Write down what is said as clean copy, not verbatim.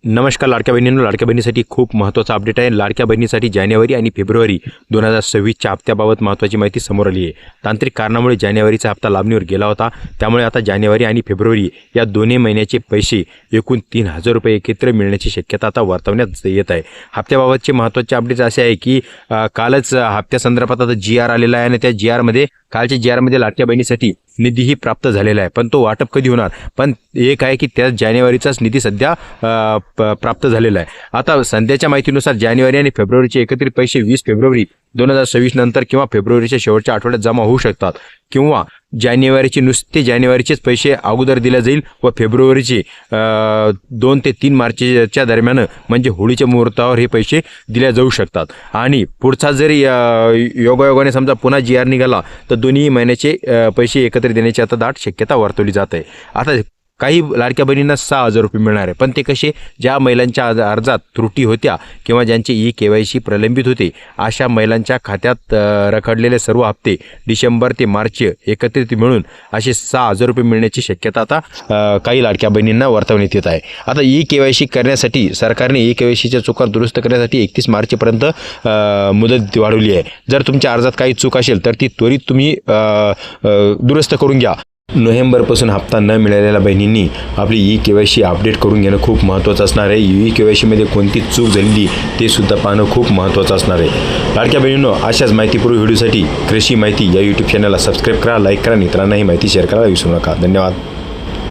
नमस्कार लाडक्या बहिणींनो, लाडक्या बहिणीसाठी खूप महत्त्वाचा अपडेट आहे. लाडक्या बहिणीसाठी जानेवारी आणि फेब्रुवारी 2026च्या हप्त्याबाबत महत्त्वाची माहिती समोर आली आहे. तांत्रिक कारणामुळे जानेवारीचा हप्ता लांबणीवर गेला होता, त्यामुळे आता जानेवारी आणि फेब्रुवारी या दोन्ही महिन्याचे पैसे एकूण 3,000 रुपये एकत्र मिळण्याची शक्यता आता वर्तवण्यात येत आहे. हप्त्याबाबतचे महत्त्वाचे अपडेट्स असे आहे की कालच हप्त्यासंदर्भात आता GR आलेला आहे आणि त्या कालच्या GRमध्ये लाडक्या बहिणीसाठी निधीही प्राप्त झालेला आहे. पण तो वाटप कधी होणार, पण एक आहे की त्या जानेवारीचाच निधी सध्या प्राप्त झालेला आहे. आता सध्याच्या माहितीनुसार जानेवारी आणि फेब्रुवारीचे एकत्रित पैसे 20 फेब्रुवारी 2026 नंतर किंवा फेब्रुवारीच्या शेवटच्या आठवड्यात जमा होऊ शकतात, किंवा जानेवारीचेच पैसे अगोदर दिले जाईल व फेब्रुवारीचे 2 ते 3 मार्चच्या दरम्यान म्हणजे होळीच्या मुहूर्तावर हे पैसे दिले जाऊ शकतात. आणि पुढचा जरी योगायोगाने समजा पुन्हा GR निघाला तर दोन्ही महिन्याचे पैसे एकत्र देण्याची आता दाट शक्यता वर्तवली जात आहे. आता काही लाडक्या बहिणींना 6,000 रुपये मिळणार आहे, पण ते कसे, ज्या महिलांच्या अर्जात त्रुटी होत्या किंवा ज्यांचे KYC प्रलंबित होते अशा महिलांच्या खात्यात रखडलेले सर्व हप्ते डिसेंबर ते मार्च एकत्रित मिळून असे 6,000 रुपये मिळण्याची शक्यता आता काही लाडक्या बहिणींना वर्तवण्यात येत आहे. आता KYC करण्यासाठी सरकारने KYCच्या चुका दुरुस्त करण्यासाठी 31 मार्चपर्यंत मुदत वाढवली आहे. जर तुमच्या अर्जात काही चूक असेल तर ती त्वरित तुम्ही दुरुस्त करून घ्या. नोव्हेंबरपासून हप्ता न मिळालेल्या बहिणींनी आपली KYC अपडेट करून घेणं खूप महत्त्वाचं असणार आहे. KYCमध्ये कोणती चूक झालेली ते सुद्धा पाहणं खूप महत्त्वाचं असणार आहे. लाडक्या बहिणींनो, अशाच माहितीपूर्ण व्हिडिओसाठी कृषी माहिती या YouTube चॅनलला सबस्क्राईब करा, लाईक करा, मित्रांना ही माहिती शेअर करायला विसरू नका. धन्यवाद.